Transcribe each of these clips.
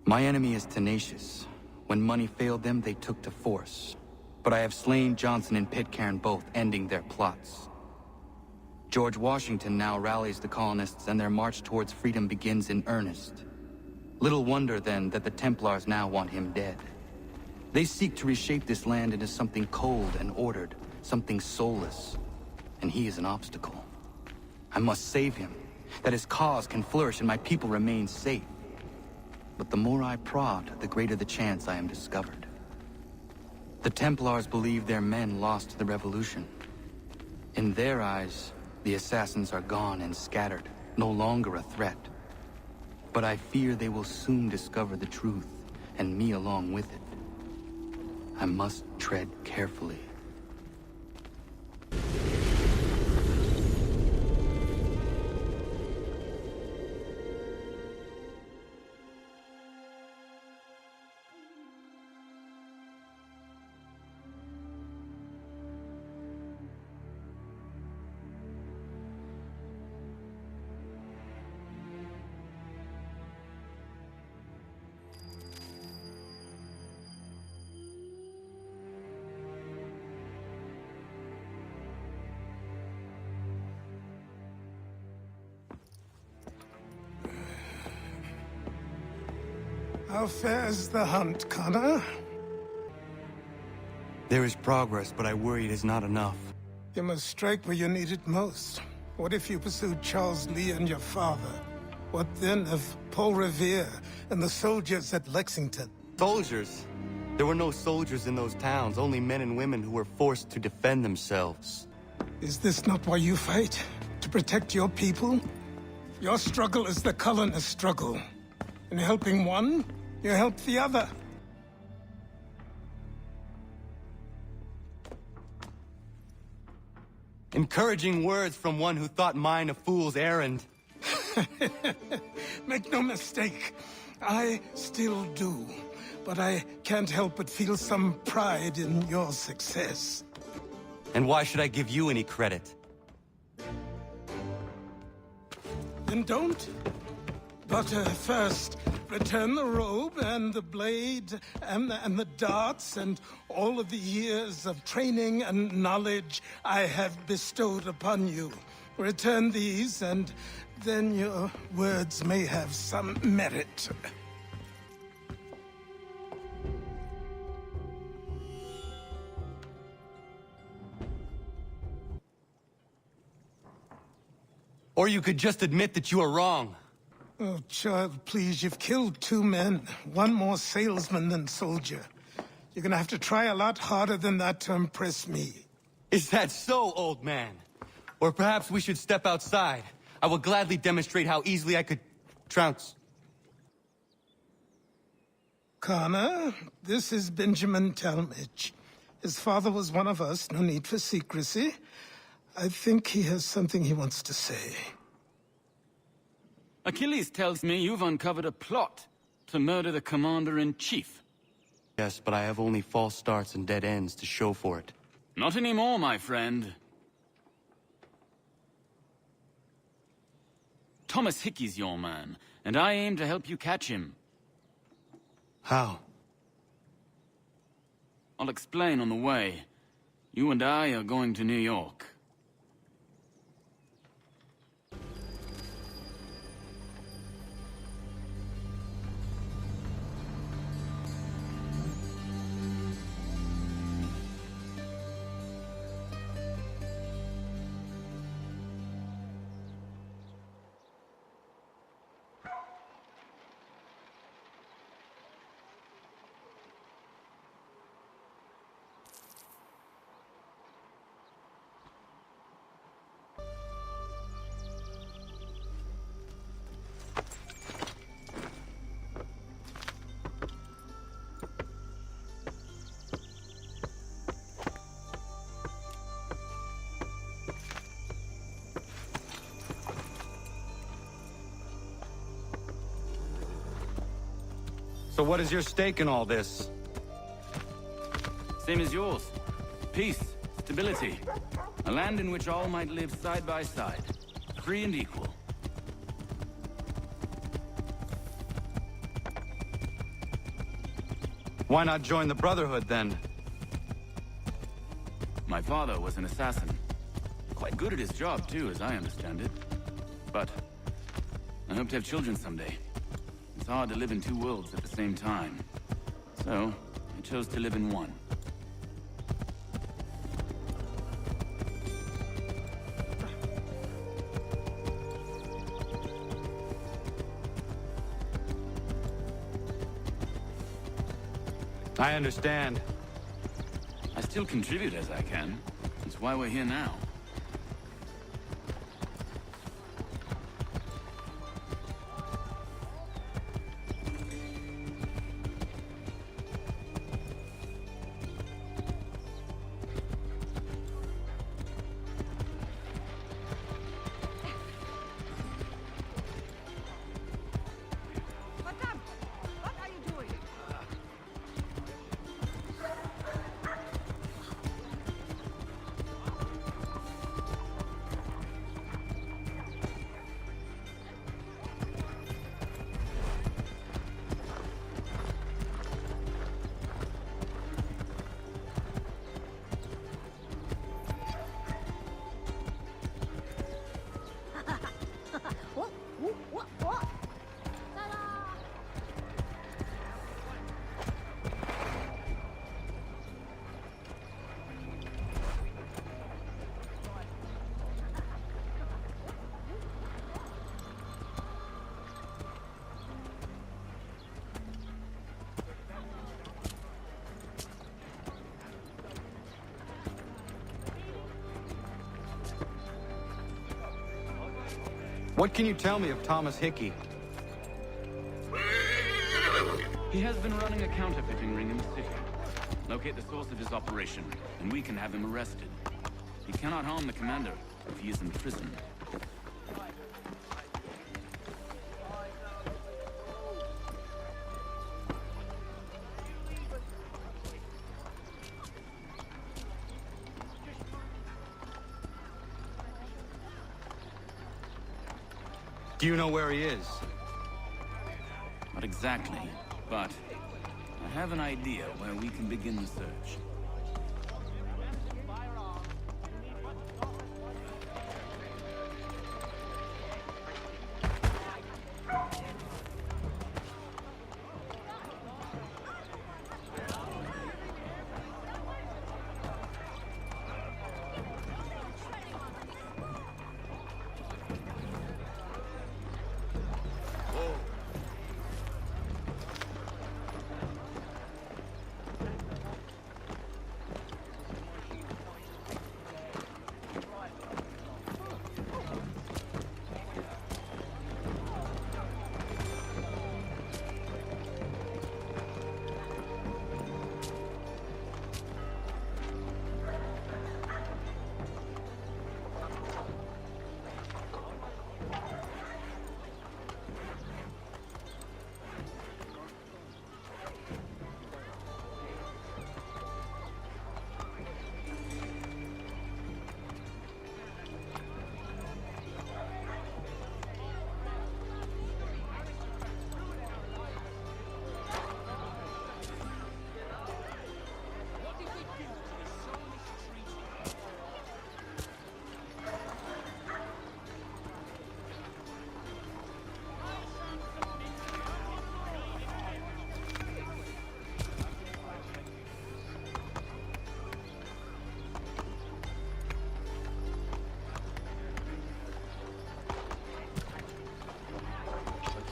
My enemy is tenacious. When money failed them, they took to force. But I have slain Johnson and Pitcairn both, ending their plots. George Washington now rallies the colonists and their march towards freedom begins in earnest. Little wonder, then, that the Templars now want him dead. They seek to reshape this land into something cold and ordered, something soulless. And he is an obstacle. I must save him, that his cause can flourish and my people remain safe. But the more I prod, the greater the chance I am discovered. The Templars believe their men lost the revolution. In their eyes, the assassins are gone and scattered, no longer a threat. But I fear they will soon discover the truth, and me along with it. I must tread carefully. How fares the hunt, Connor? There is progress, but I worry it is not enough. You must strike where you need it most. What if you pursued Charles Lee and your father? What then of Paul Revere and the soldiers at Lexington? Soldiers? There were no soldiers in those towns, only men and women who were forced to defend themselves. Is this not why you fight? To protect your people? Your struggle is the colonist struggle. In helping one, you help the other. Encouraging words from one who thought mine a fool's errand. Make no mistake, I still do. But I can't help but feel some pride in your success. And why should I give you any credit? Then don't. But first, return the robe and the blade and the darts and all of the years of training and knowledge I have bestowed upon you. Return these, and then your words may have some merit. Or you could just admit that you are wrong. Oh, child, please, you've killed 2 men. One more salesman than soldier. You're gonna have to try a lot harder than that to impress me. Is that so, old man? Or perhaps we should step outside. I will gladly demonstrate how easily I could trounce. Connor, this is Benjamin Talmadge. His father was one of us, no need for secrecy. I think he has something he wants to say. Achilles tells me you've uncovered a plot to murder the Commander-in-Chief. Yes, but I have only false starts and dead ends to show for it. Not anymore, my friend. Thomas Hickey's your man, and I aim to help you catch him. How? I'll explain on the way. You and I are going to New York. So what is your stake in all this? Same as yours. Peace, stability. A land in which all might live side by side. Free and equal. Why not join the Brotherhood, then? My father was an assassin. Quite good at his job, too, as I understand it. But I hope to have children someday. It's hard to live in two worlds at the same time. So, I chose to live in one. I understand. I still contribute as I can. That's why we're here now. What can you tell me of Thomas Hickey? He has been running a counterfeiting ring in the city. Locate the source of his operation, and we can have him arrested. He cannot harm the commander if he is in prison. Do you know where he is? Not exactly, but I have an idea where we can begin the search.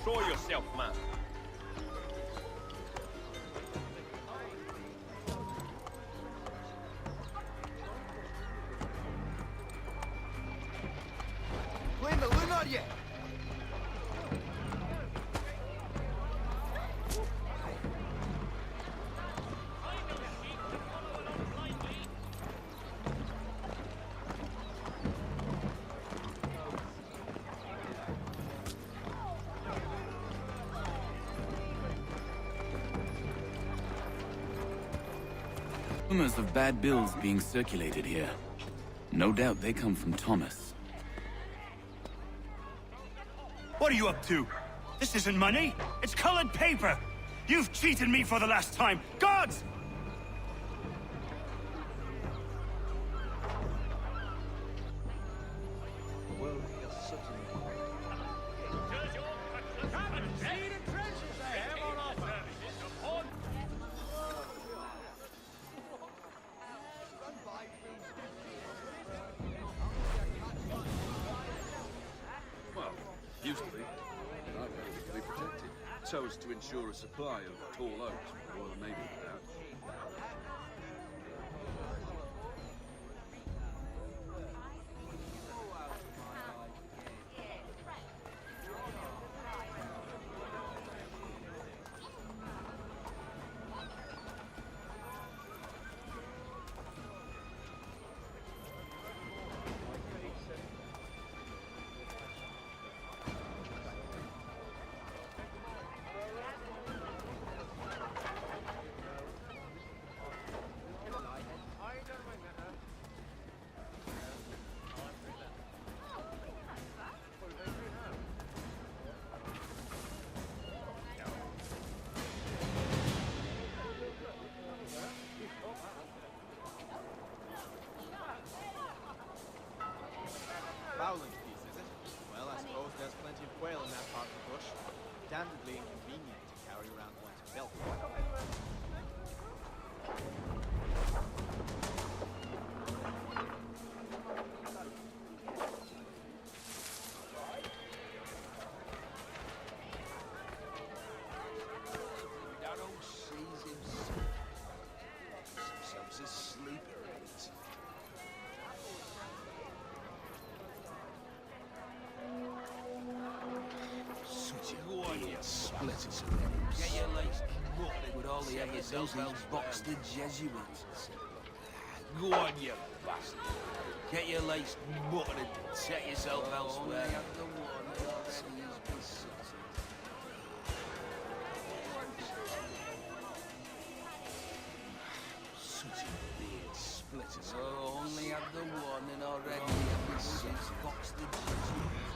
Control yourself, man. Blame the loon on yet. Rumors of bad bills being circulated here. No doubt they come from Thomas. What are you up to? This isn't money. It's colored paper. You've cheated me for the last time! Guards! Well, used to be. And I've had it to be protected. So as to ensure a supply of tall oaks for the Royal Navy without. Fowling piece, is it? Well, I suppose there's plenty of quail in that part of the bush. Damnably inconvenient to carry around one's belt. That old sees himself. Himself's asleep. Go on, you splitters of limbs. Get your legs muttered with all the evidence those boxed the Jesuits. Go on, you bastard. Get your legs muttered and set yourself elsewhere. Such a beard splitters. Oh, only have the one and already ever since boxed the Jesuits.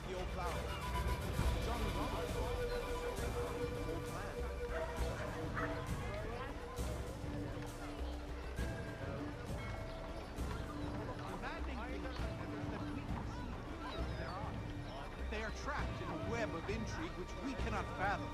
The old flower. John Roberts. Old man. Demanding things that we can see there are. They are trapped in a web of intrigue which we cannot fathom.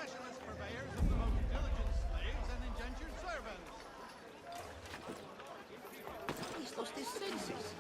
specialist purveyors of the most diligent slaves and indentured servants. He's lost his senses.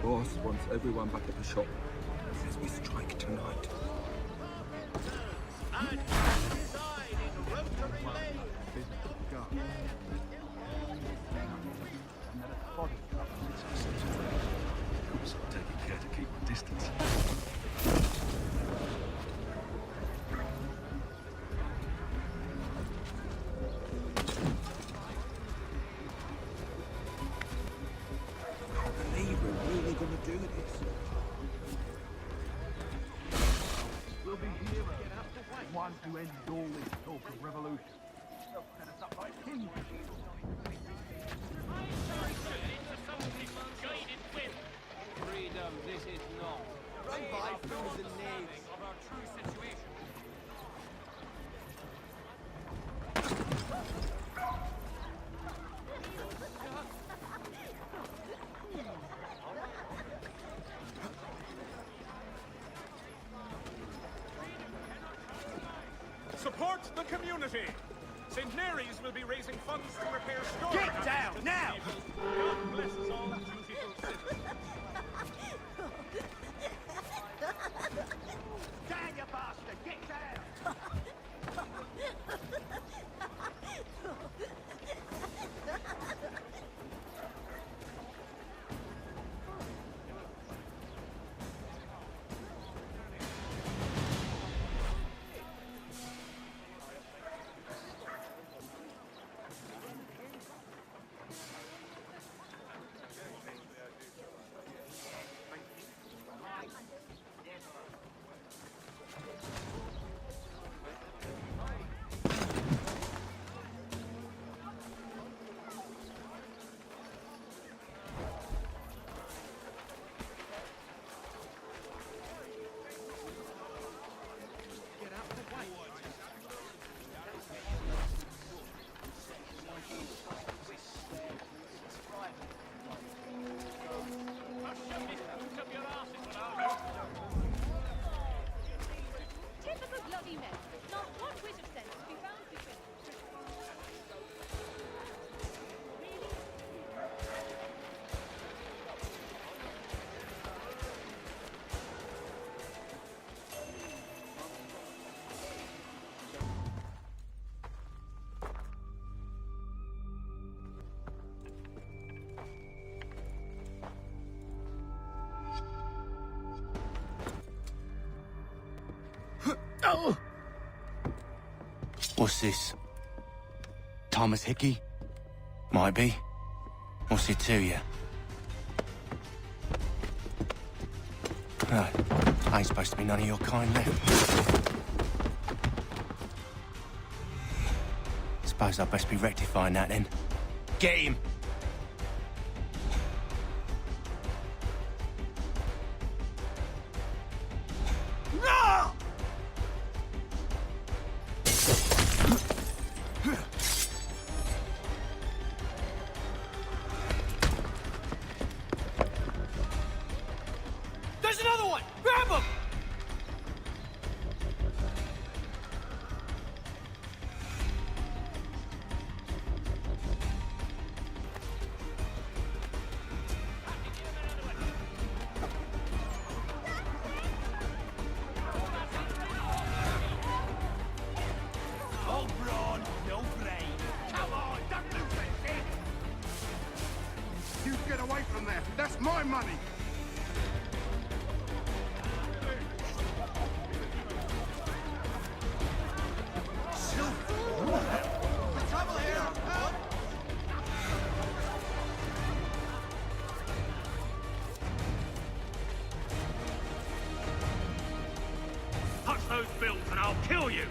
Boss wants everyone back at the shop. Says we strike tonight. And reside in Rotary Lane. I'm taking care to keep my distance. One to end all this talk of revolution. Set us up like kings. Freedom, this is not. Run by fools and knaves. Of our true situation. Support the community! St. Mary's will be raising funds to repair storm Get down, now! God bless us all dutiful citizens. Down, you bastard! Get down! Oh! What's this? Thomas Hickey? Might be. What's it to you? No, ain't supposed to be none of your kind left. Suppose I'd best be rectifying that then. Get him! No! There's another one! Grab him! All brawn, no brain. Come on, don't lose it! You get away from there. That's my money. Touch those bills and I'll kill you!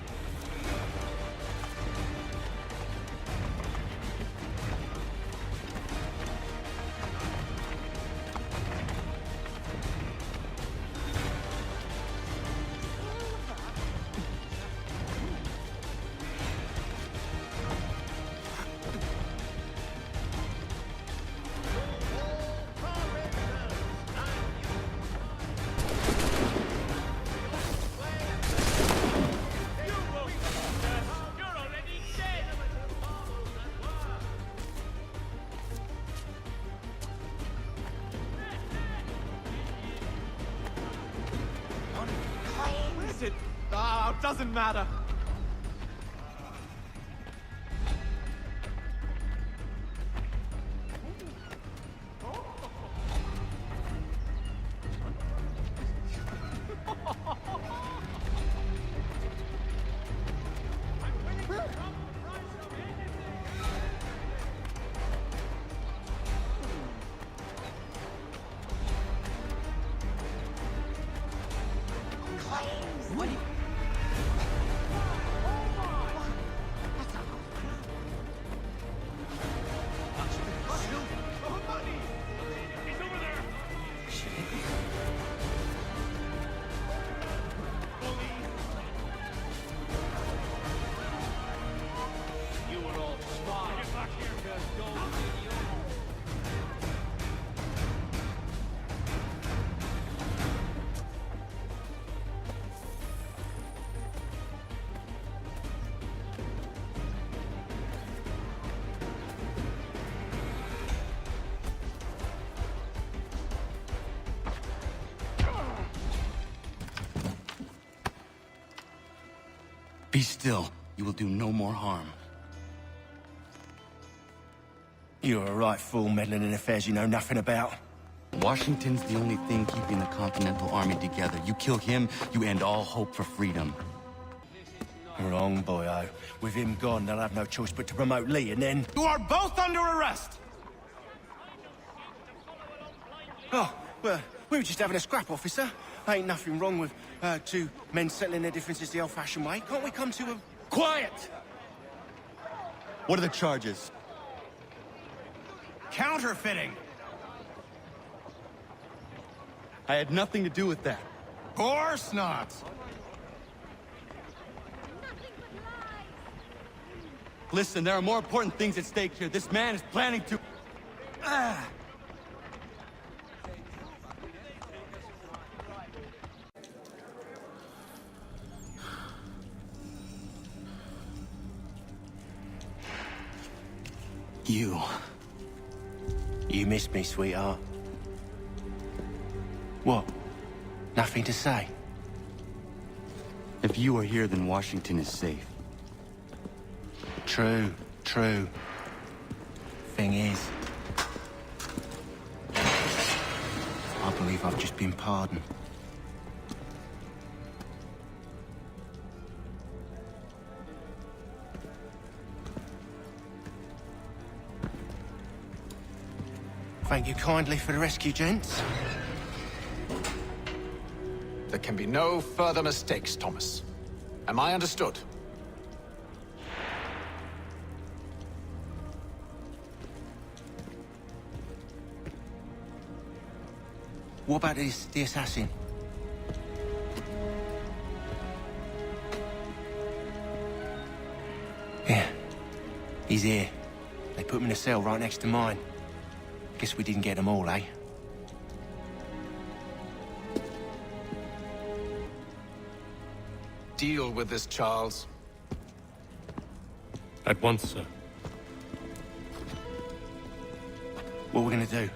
It doesn't matter. Be still. You will do no more harm. You're a right fool meddling in affairs you know nothing about. Washington's the only thing keeping the Continental Army together. You kill him, you end all hope for freedom. Wrong, boyo. With him gone, they'll have no choice but to promote Lee, and then... You are both under arrest! Oh, well, we were just having a scrap, officer. Ain't nothing wrong with two men settling their differences the old-fashioned way. Can't we come to a... Quiet! What are the charges? Counterfeiting! I had nothing to do with that. Course not! Listen, there are more important things at stake here. This man is planning to... You missed me, sweetheart. What? Nothing to say? If you are here, then Washington is safe. True, true. Thing is... I believe I've just been pardoned. Thank you kindly for the rescue, gents. There can be no further mistakes, Thomas. Am I understood? What about the assassin? Yeah, he's here. They put him in a cell right next to mine. Guess we didn't get them all, eh? Deal with this, Charles. At once, sir. What are we gonna do?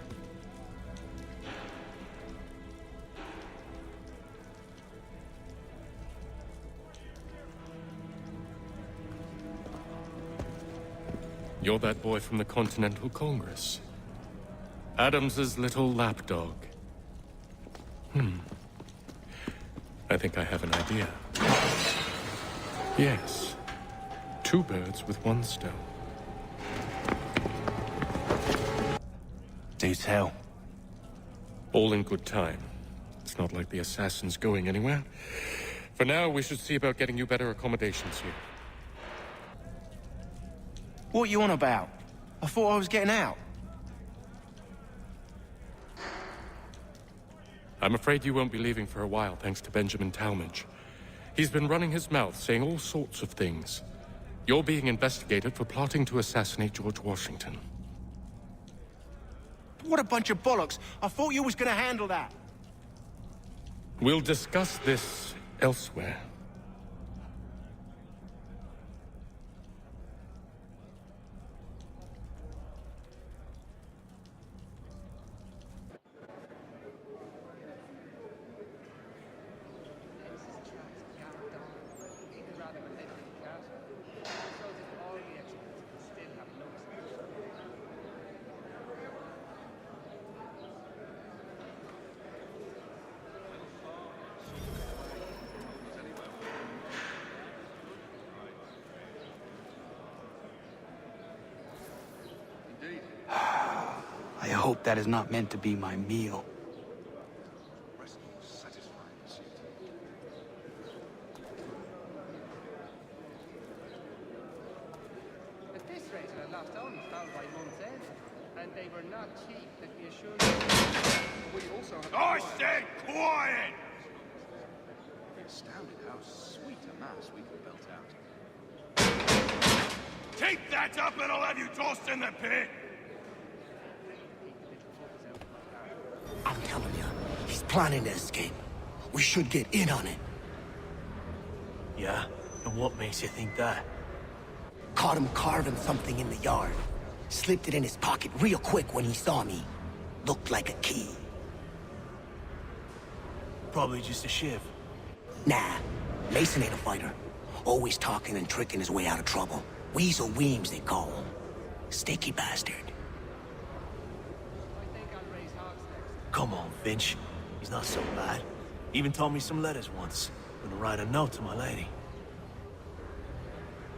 You're that boy from the Continental Congress. Adams's little lapdog. I think I have an idea. Yes. 2 birds with 1 stone. Do tell. All in good time. It's not like the assassin's going anywhere. For now, we should see about getting you better accommodations here. What you on about? I thought I was getting out. I'm afraid you won't be leaving for a while, thanks to Benjamin Talmadge. He's been running his mouth, saying all sorts of things. You're being investigated for plotting to assassinate George Washington. What a bunch of bollocks. I thought you was gonna handle that. We'll discuss this elsewhere. I hope that is not meant to be my meal. At this rate, I lost only found by month's end, and they were not cheap, let me assure you. We also have... I said quiet! Astounded how sweet a mass we can belt out. Keep that up and I'll have you tossed in the pit! I'm telling you, he's planning to escape. We should get in on it. Yeah? And what makes you think that? Caught him carving something in the yard. Slipped it in his pocket real quick when he saw me. Looked like a key. Probably just a shiv. Nah, Mason ain't a fighter. Always talking and tricking his way out of trouble. Weasel Weems, they call him. Sticky bastard. Come on, Finch. He's not so bad. Even taught me some letters once. Gonna write a note to my lady.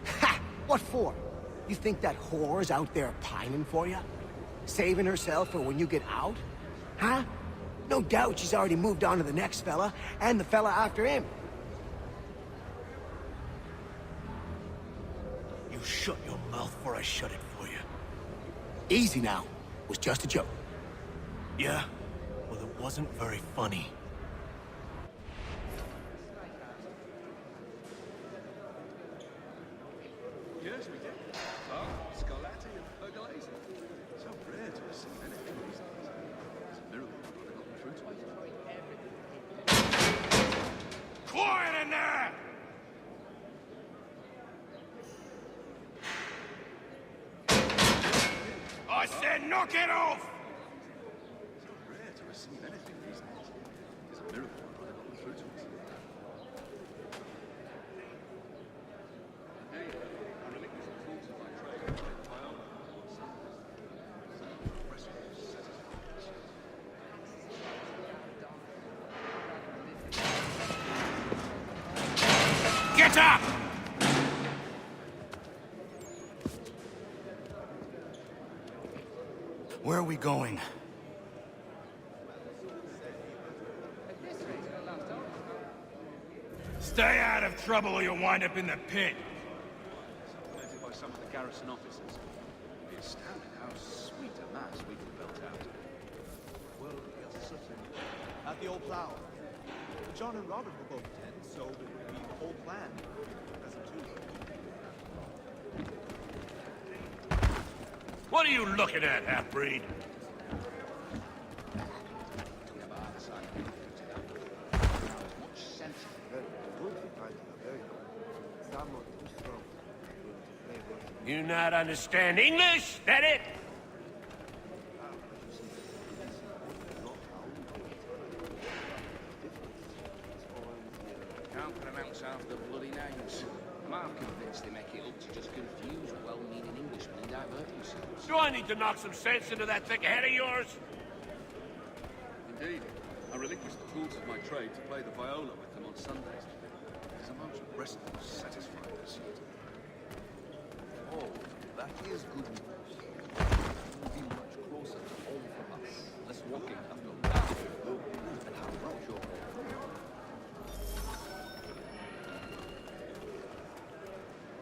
Ha! What for? You think that whore's out there pining for you? Saving herself for when you get out? Huh? No doubt she's already moved on to the next fella, and the fella after him. You shut your mouth before I shut it for you. Easy now. It was just a joke. Yeah? Well, it wasn't very funny. Yes, we did. Oh, Scarlatti and Pergolesi. So rare to receive anything these days. It's a miracle we've gotten through to it. Quiet in there! I said knock it off! So rare to receive anything these days. It's a miracle we've gotten through to us. Hey, I relinquish the tools of my trade and take my own. Get up! Where are we going? out of trouble or you'll wind up in the pit. Supplemented by some of the garrison officers. You'd be astounded how sweet a mass we can belt out. Well, yes, certainly. At the old plough. John and Robert will both attend, so it would be the whole clan present too. What are you looking at, half-breed? You not understand English? That it? Can't pronounce half the bloody names. I'm convinced they make it up to just confuse well-meaning Englishmen and divert themselves. Do I need to knock some sense into that thick head of yours? Indeed. I relinquished the tools of my trade to play the viola with them on Sundays. It is a most restful, satisfying pursuit. Oh, that is good news. We'll be much closer to home from us. Less walking after dark. And how about your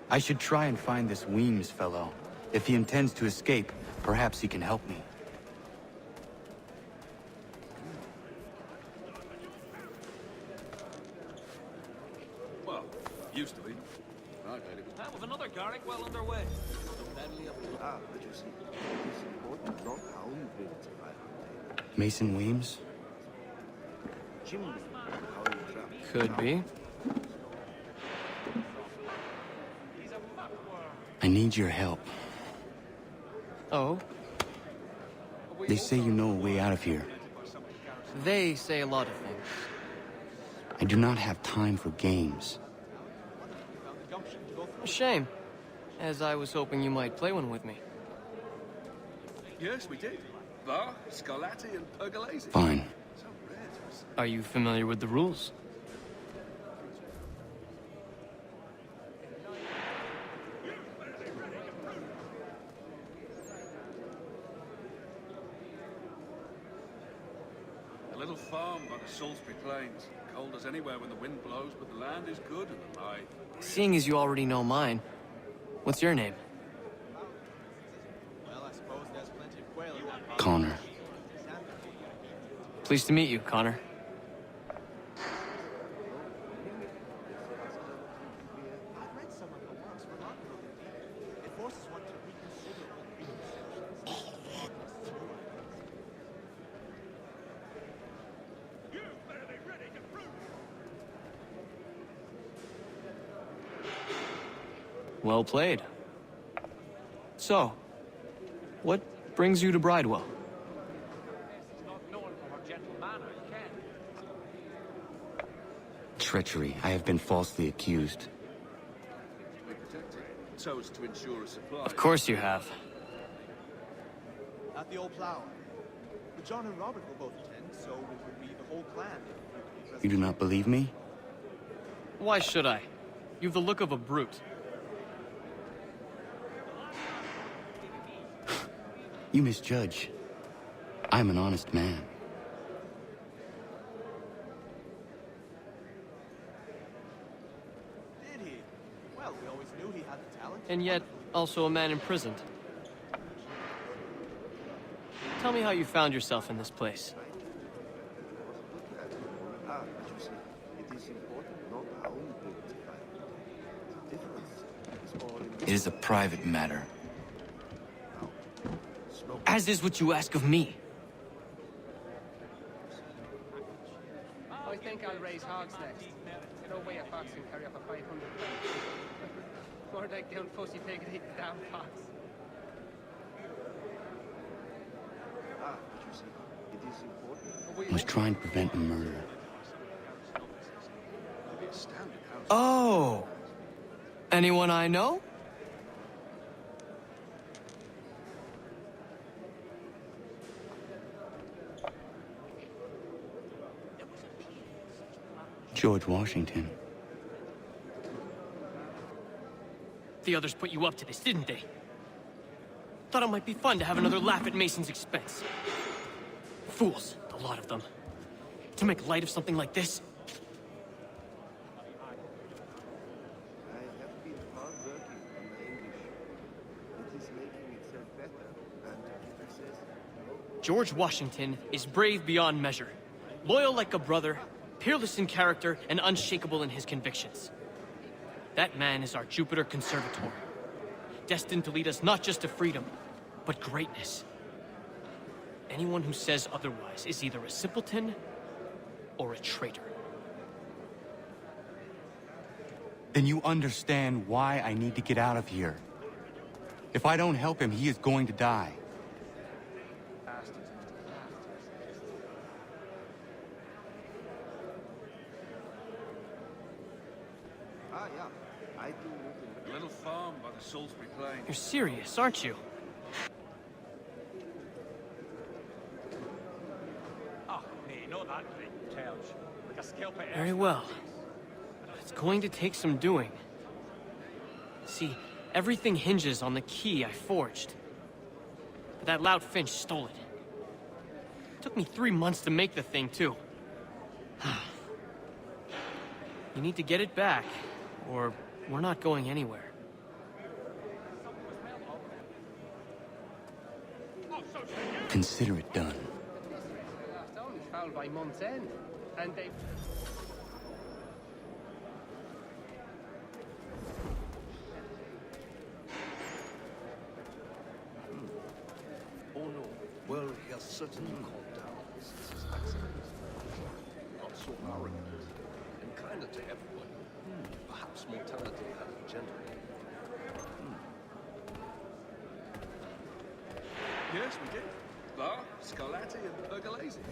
I should try and find this Weems fellow. If he intends to escape, perhaps he can help me. Well, used to be. I've heard it was... That was another Garrick well underway. Mason Weems? Could be. I need your help. Oh? They say you know a way out of here. They say a lot of things. I do not have time for games. A shame, as I was hoping you might play one with me. Yes, we did. Bar, Scarlatti, and Pergolesi. Fine. So rare to us. Are you familiar with the rules? A little farm by the Salisbury Plains. Cold as anywhere when the wind blows, but the land is good and the lie. Seeing as you already know mine, what's your name? Well, I suppose there's plenty of quail in that part. Connor. Pleased to meet you, Connor. I've read some of the works, but not really. It forces one to reconsider all preconceptions. Well played. So, what brings you to Bridewell? Treachery. I have been falsely accused. To be protected, so as to ensure a supply. Of course you have. At the old plough. But John and Robert will both attend, so it would be the whole clan. You do not believe me? Why should I? You've the look of a brute. You misjudge. I'm an honest man. Did he? Well, we always knew he had the talent. And yet, also a man imprisoned. Tell me how you found yourself in this place. It is a private matter. As is what you ask of me. I think I'll raise hogs next. You know, weigh a fox and carry up a 500 pounds. More like the old pussy pig and eat the damn fox. I was trying to prevent a murder. Oh! Anyone I know? George Washington. The others put you up to this, didn't they? Thought it might be fun to have another laugh at Mason's expense. Fools, a lot of them. To make light of something like this? George Washington is brave beyond measure, loyal like a brother, peerless in character, and unshakable in his convictions. That man is our Jupiter Conservator, destined to lead us not just to freedom, but greatness. Anyone who says otherwise is either a simpleton or a traitor. Then you understand why I need to get out of here. If I don't help him, he is going to die. Ah, yeah. I do. A little farm by the Salisbury Plain. You're serious, aren't you? Oh, nee, not that great couch. Like a scalp of Very well. It's going to take some doing. See, everything hinges on the key I forged. But that loud Finch stole it. Took me 3 months to make the thing, too. You need to get it back, or we're not going anywhere. Consider it done. Last only fouled by month's end, and they... Oh no. Well, he has certainly calmed down since his accident. Not so arrogant, and kinder to everyone. Perhaps mortality has gentled him. Yes, we did. Bar, Scarlatti, and Bergalazi.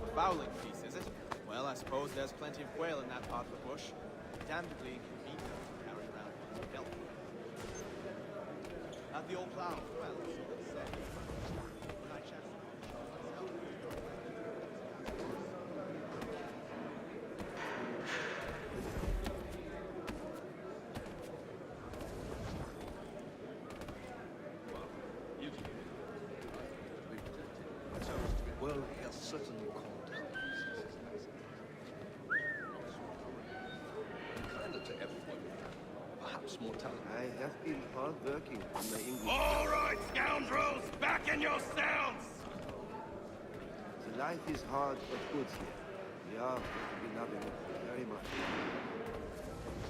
A fowling piece, is it? Well, I suppose there's plenty of quail in that part of the bush. Damnably inconvenient to carry around one's belt. And the old plough, well, so it's said. When I chanced Well, he has certainly calmed down since his accident. Not so arrogant, and kinder to everyone. Perhaps mortality. I have been hard working on my English. All right, scoundrels, back in your cells! The life is hard but good here. We are we loving it very much.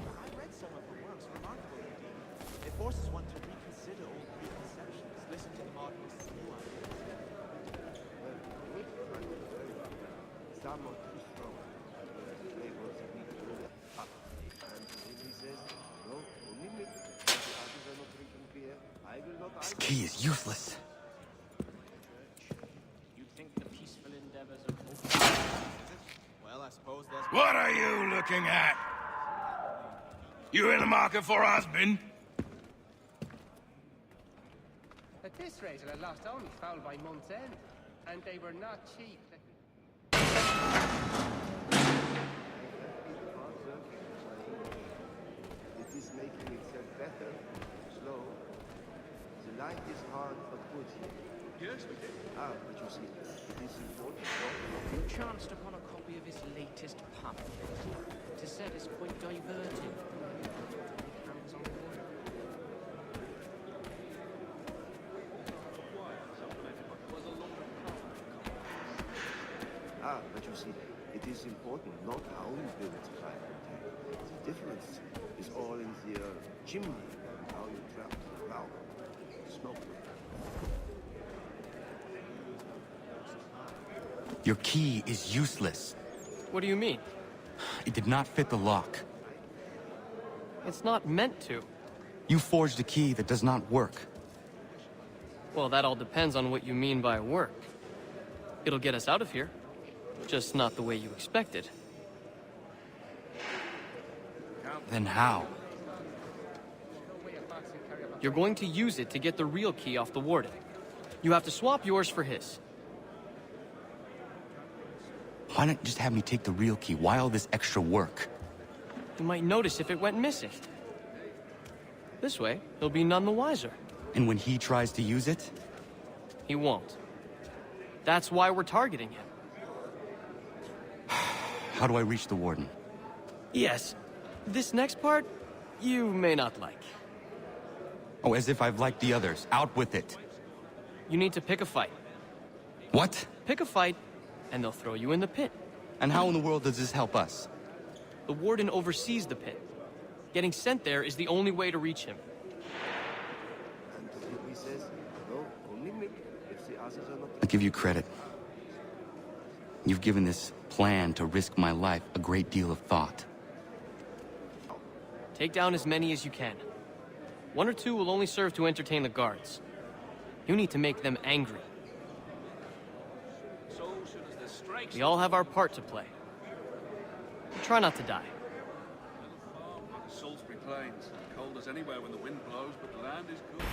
I read some of her works, remarkable indeed. It forces one to reconsider old preconceptions, listen to the modernists' new ideas. Some are too strong. They want to be good. And he says, no, only me. Others are not drinking beer. I will not. This key is useless. You think the peaceful endeavors of... Well, I suppose there's... What are you looking at? You in the market for a husband? At this rate, I lost only fouled by month's end, and they were not cheap. It is making itself better, slow. The life is hard but good here. Yes, we did. Ah, but you see, it is important. You chanced upon a copy of his latest pamphlet. Tis said it's quite diverting. Hands on water. Ah, but you see, it is important not how you build a fire container. The difference is all in the chimney and how you trap the ground. Smoke. Your key is useless. What do you mean? It did not fit the lock. It's not meant to. You forged a key that does not work. Well, that all depends on what you mean by work. It'll get us out of here. Just not the way you expected. Then how? You're going to use it to get the real key off the warden. You have to swap yours for his. Why not just have me take the real key? Why all this extra work? You might notice if it went missing. This way, he'll be none the wiser. And when he tries to use it? He won't. That's why we're targeting him. How do I reach the warden? Yes. This next part, you may not like. Oh, as if I've liked the others. Out with it. You need to pick a fight. What? Pick a fight, and they'll throw you in the pit. And how in the world does this help us? The warden oversees the pit. Getting sent there is the only way to reach him. I give you credit. You've given this plan to risk my life a great deal of thought. Take down as many as you can. 1 or 2 will only serve to entertain the guards. You need to make them angry. We all have our part to play. Try not to die. Salisbury Plains, cold as anywhere when the wind blows, but the land is cool.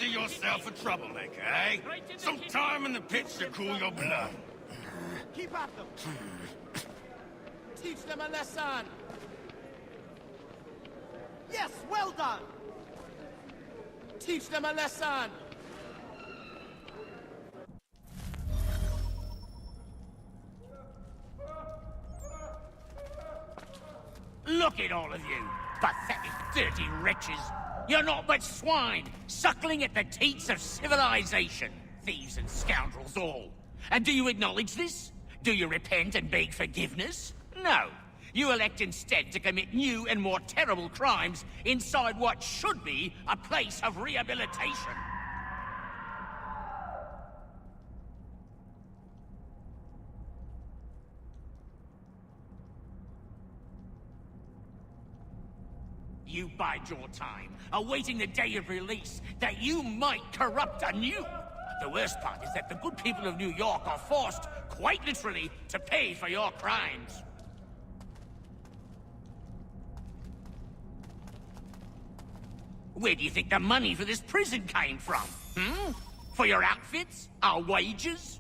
yourself a troublemaker, eh? Some time in the pits to cool your blood. Keep at them! Teach them a lesson! Yes, well done! Teach them a lesson! Look at all of you, pathetic, dirty wretches. You're not but swine, suckling at the teats of civilization. Thieves and scoundrels all. And do you acknowledge this? Do you repent and beg forgiveness? No. You elect instead to commit new and more terrible crimes inside what should be a place of rehabilitation. You bide your time, awaiting the day of release, that you might corrupt anew. The worst part is that the good people of New York are forced, quite literally, to pay for your crimes. Where do you think the money for this prison came from? Hmm? For your outfits? Our wages?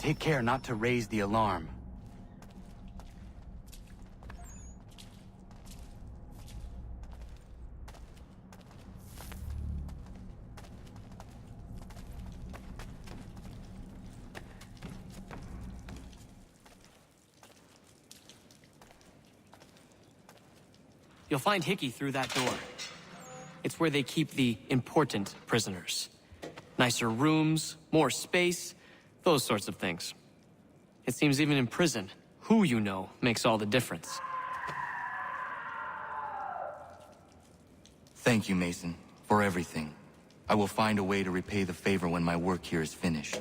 Take care not to raise the alarm. You'll find Hickey through that door. It's where they keep the important prisoners. Nicer rooms, more space, those sorts of things. It seems even in prison, who you know makes all the difference. Thank you, Mason, for everything. I will find a way to repay the favor when my work here is finished.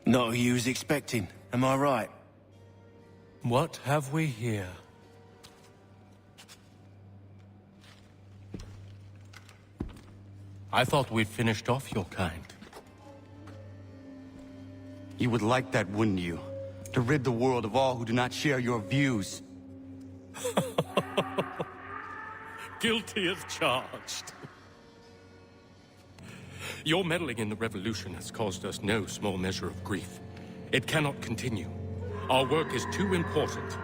Not who you was expecting, am I right? What have we here? I thought we'd finished off your kind. You would like that, wouldn't you? To rid the world of all who do not share your views. Guilty as charged. Your meddling in the revolution has caused us no small measure of grief. It cannot continue. Our work is too important.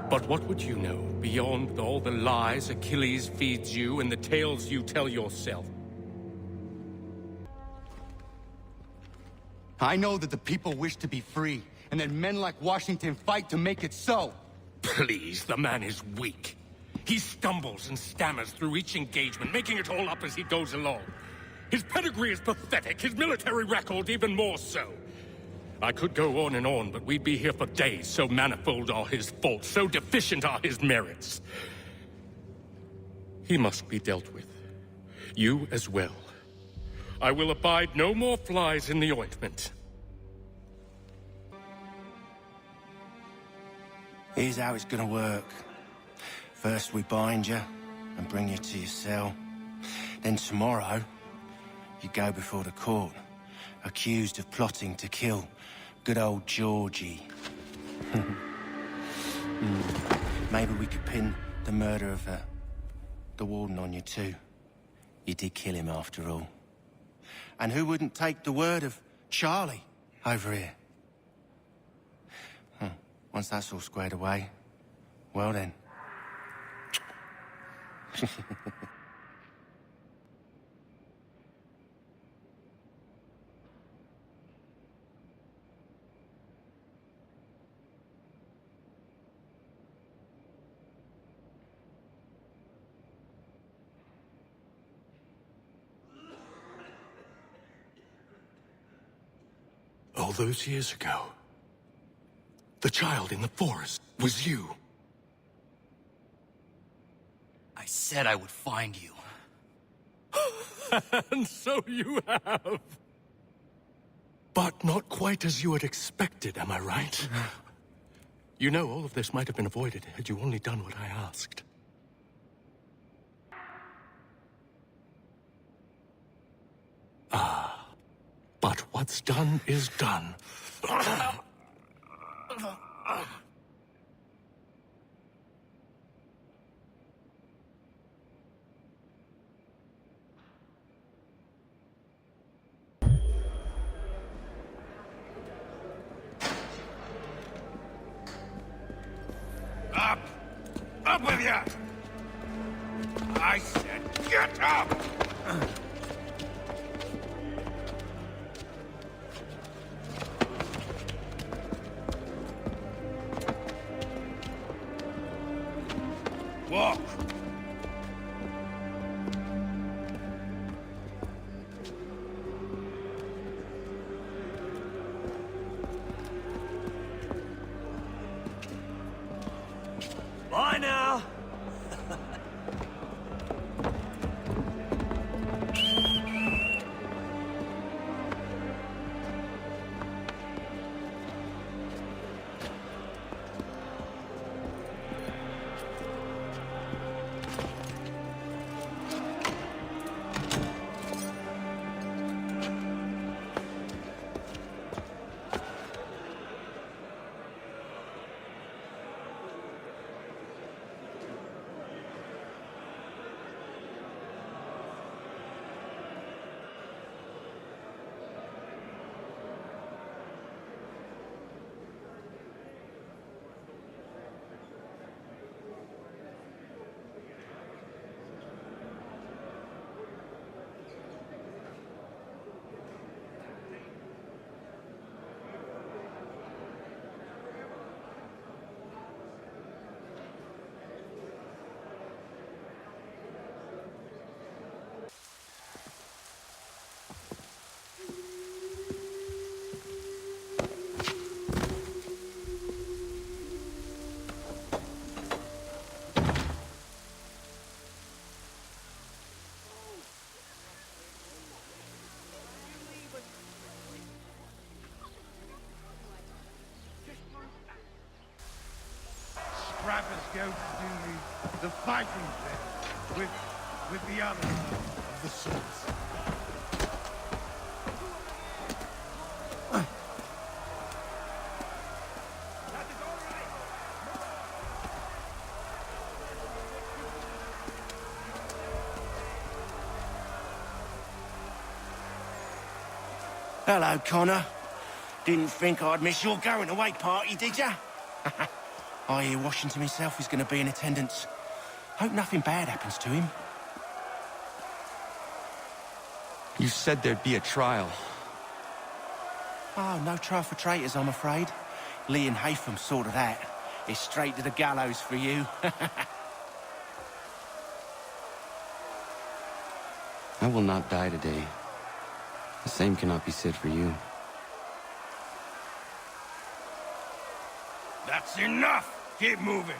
But what would you know beyond all the lies Achilles feeds you and the tales you tell yourself? I know that the people wish to be free, and that men like Washington fight to make it so. Please, the man is weak. He stumbles and stammers through each engagement, making it all up as he goes along. His pedigree is pathetic, his military record even more so. I could go on and on, but we'd be here for days, so manifold are his faults, so deficient are his merits. He must be dealt with. You as well. I will abide no more flies in the ointment. Here's how it's gonna work. First we bind you and bring you to your cell. Then tomorrow, you go before the court, accused of plotting to kill good old Georgie. Maybe we could pin the murder of the warden on you too. You did kill him after all. And who wouldn't take the word of Charlie over here? Once that's all squared away, well then. All those years ago, the child in the forest was you. I said I would find you. And so you have. But not quite as you had expected, am I right? You know, all of this might have been avoided had you only done what I asked. But what's done is done. Up! Up with you! I said get up! Walk! Bye now! go to do the fighting thing with the others of the swords. Hello, Connor. Didn't think I'd miss your going-away party, did ya? I hear Washington himself is going to be in attendance. Hope nothing bad happens to him. You said there'd be a trial. Oh, no trial for traitors, I'm afraid. Lee and Haytham sorted that. It's straight to the gallows for you. I will not die today. The same cannot be said for you. That's enough! Keep moving!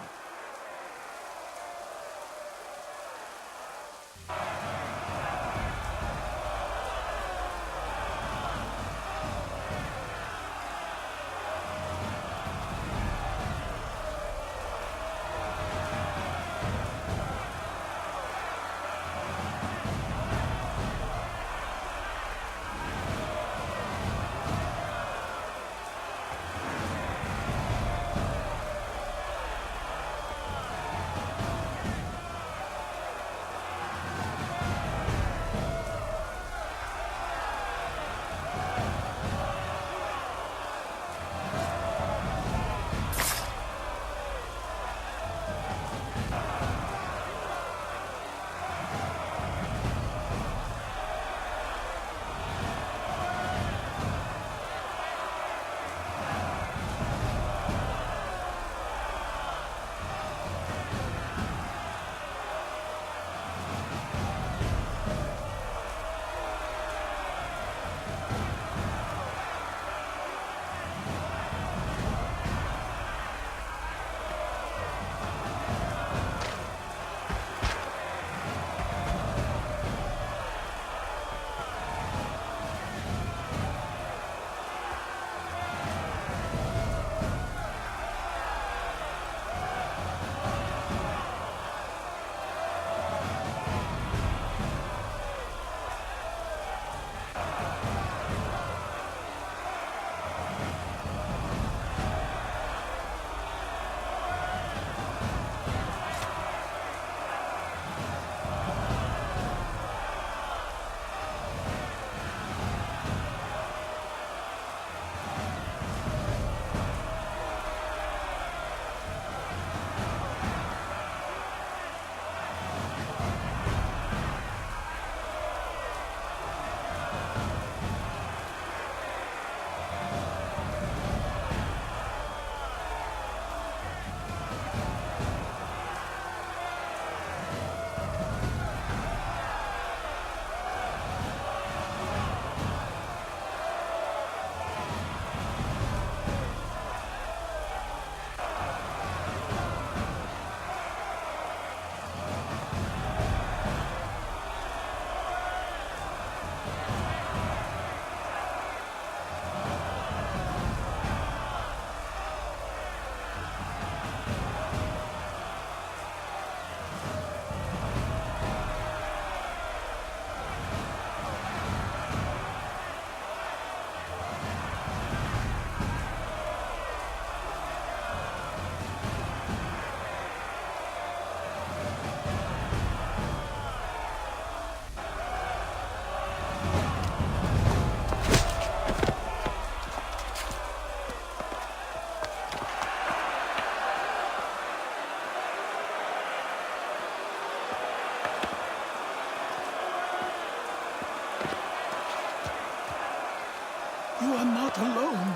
You are not alone.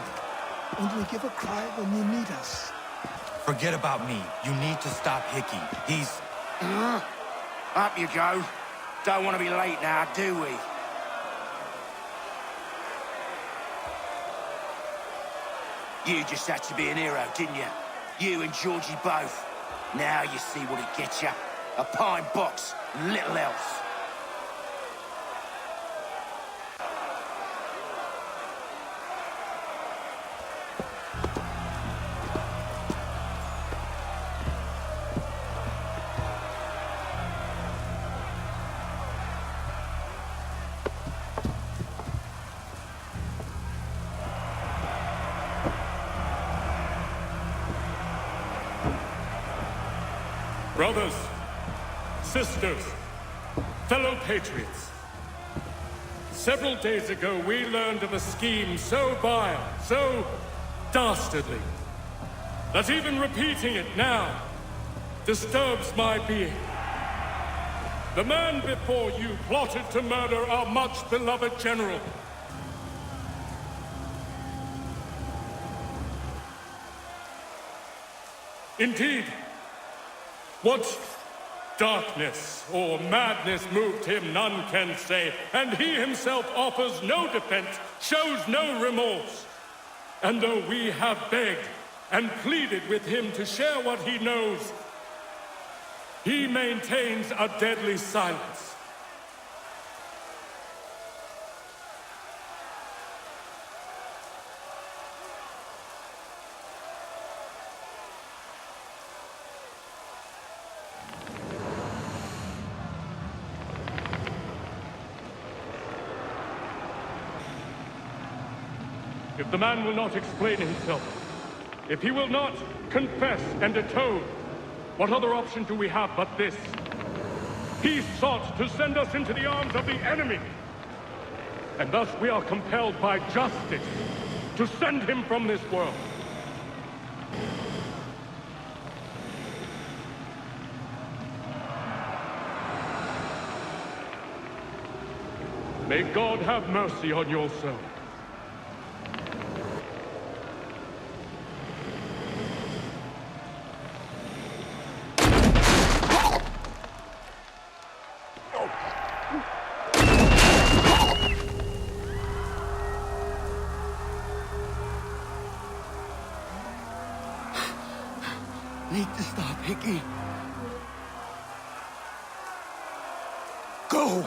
Only give a cry when you need us. Forget about me. You need to stop Hickey. He's... Up you go. Don't want to be late now, do we? You just had to be an hero, didn't you? You and Georgie both. Now you see what it gets you. A pine box, little else. Brothers, sisters, fellow patriots. Several days ago, we learned of a scheme so vile, so dastardly, that even repeating it now disturbs my being. The man before you plotted to murder our much-beloved general. Indeed, what darkness or madness moved him, none can say, and he himself offers no defense, shows no remorse. And though we have begged and pleaded with him to share what he knows, he maintains a deadly silence. If the man will not explain himself, if he will not confess and atone, what other option do we have but this? He sought to send us into the arms of the enemy. And thus we are compelled by justice to send him from this world. May God have mercy on your soul. Need to stop, Hickey. Go!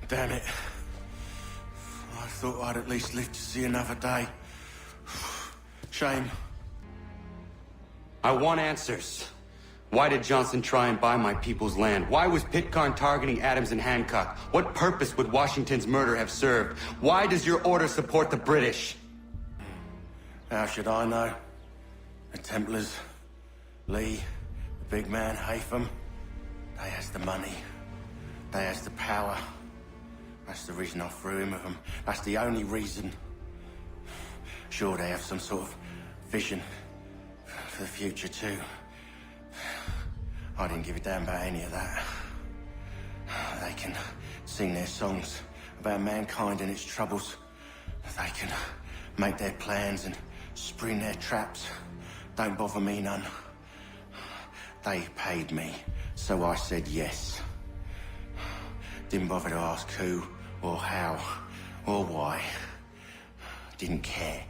Damn it. I thought I'd at least live to see another day. Shame. I want answers. Why did Johnson try and buy my people's land? Why was Pitcairn targeting Adams and Hancock? What purpose would Washington's murder have served? Why does your order support the British? How should I know? The Templars, Lee, the big man, Haytham, they has the money. They has the power. That's the reason I threw him with them. That's the only reason. Sure, they have some sort of vision for the future, too. I didn't give a damn about any of that. They can sing their songs about mankind and its troubles. They can make their plans and spring their traps. Don't bother me none. They paid me, so I said yes. Didn't bother to ask who, or how, or why. Didn't care.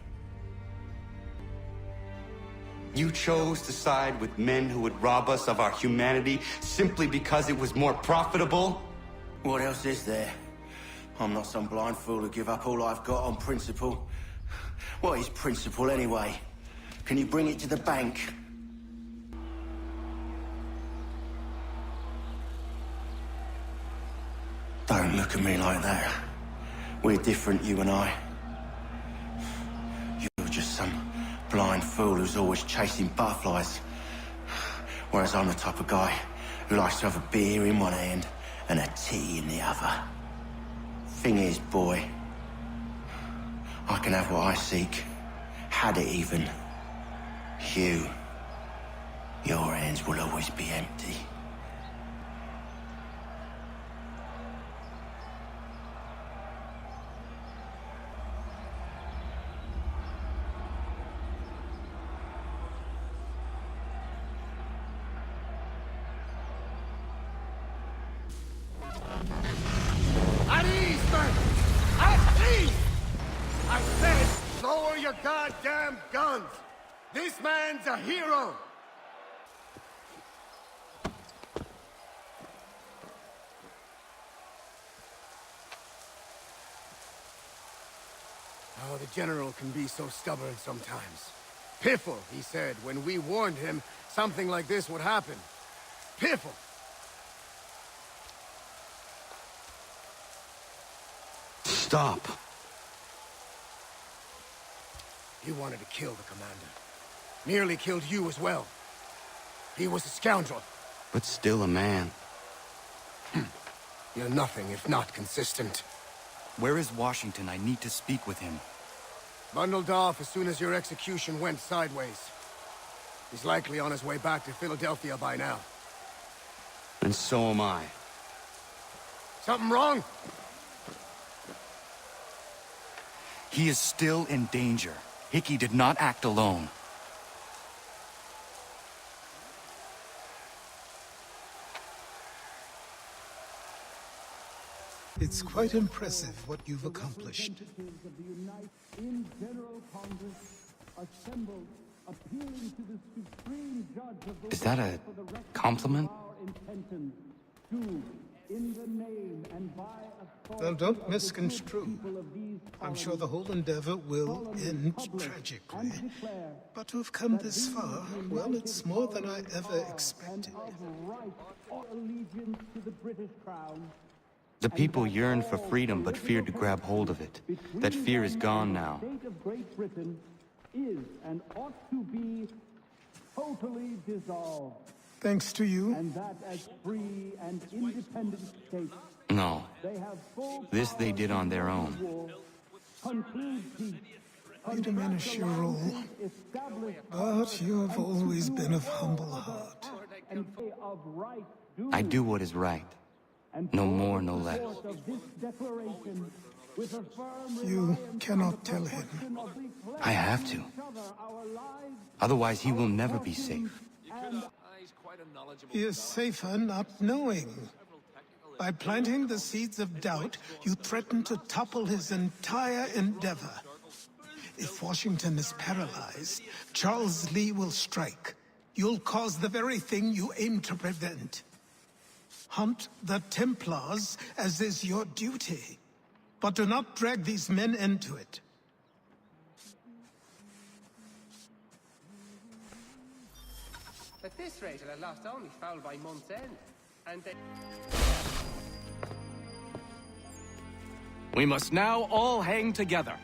You chose to side with men who would rob us of our humanity simply because it was more profitable? What else is there? I'm not some blind fool who give up all I've got on principle. What is principle anyway? Can you bring it to the bank? Don't look at me like that. We're different, you and I. You're just some blind fool who's always chasing butterflies. Whereas I'm the type of guy who likes to have a beer in one hand and a tea in the other. Thing is, boy, I can have what I seek. Had it even. You, your hands will always be empty. At ease, man! At ease! I said, lower your goddamn guns! This man's a hero! Oh, the General can be so stubborn sometimes. Piffle, he said, when we warned him something like this would happen. Piffle! Stop. He wanted to kill the commander. Nearly killed you as well. He was a scoundrel. But still a man. You're nothing if not consistent. Where is Washington? I need to speak with him. Bundled off as soon as your execution went sideways. He's likely on his way back to Philadelphia by now. And so am I. Something wrong? He is still in danger. Hickey did not act alone. It's quite impressive what you've accomplished. Is that a compliment? Well, don't misconstrue. I'm sure the whole endeavor will end tragically. But to have come this far, well, it's more than I ever expected. The people yearned for freedom but feared to grab hold of it. That fear is gone now. Great Britain is and ought to be totally dissolved. Thanks to you. And that as free and independent states, No. they have full This they did on their own. conclude peace. You diminish your role. But you have always been of humble heart. I do what is right. No more, no less. You cannot tell him. I have to. Otherwise, he will never be safe. He is safer not knowing. By planting the seeds of doubt, you threaten to topple his entire endeavor. If Washington is paralyzed, Charles Lee will strike. You'll cause the very thing you aim to prevent. Hunt the Templars, as is your duty. But do not drag these men into it. At this rate, I'll have lost only foul by month's end. And they... We must now all hang together.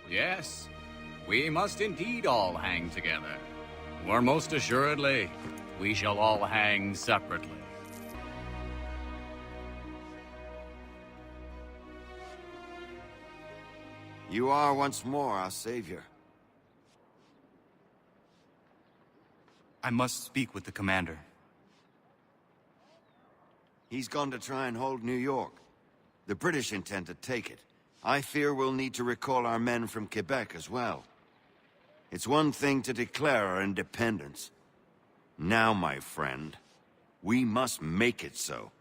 Yes, we must indeed all hang together. Or most assuredly, we shall all hang separately. You are once more our savior. I must speak with the commander. He's gone to try and hold New York. The British intend to take it. I fear we'll need to recall our men from Quebec as well. It's one thing to declare our independence. Now, my friend, we must make it so.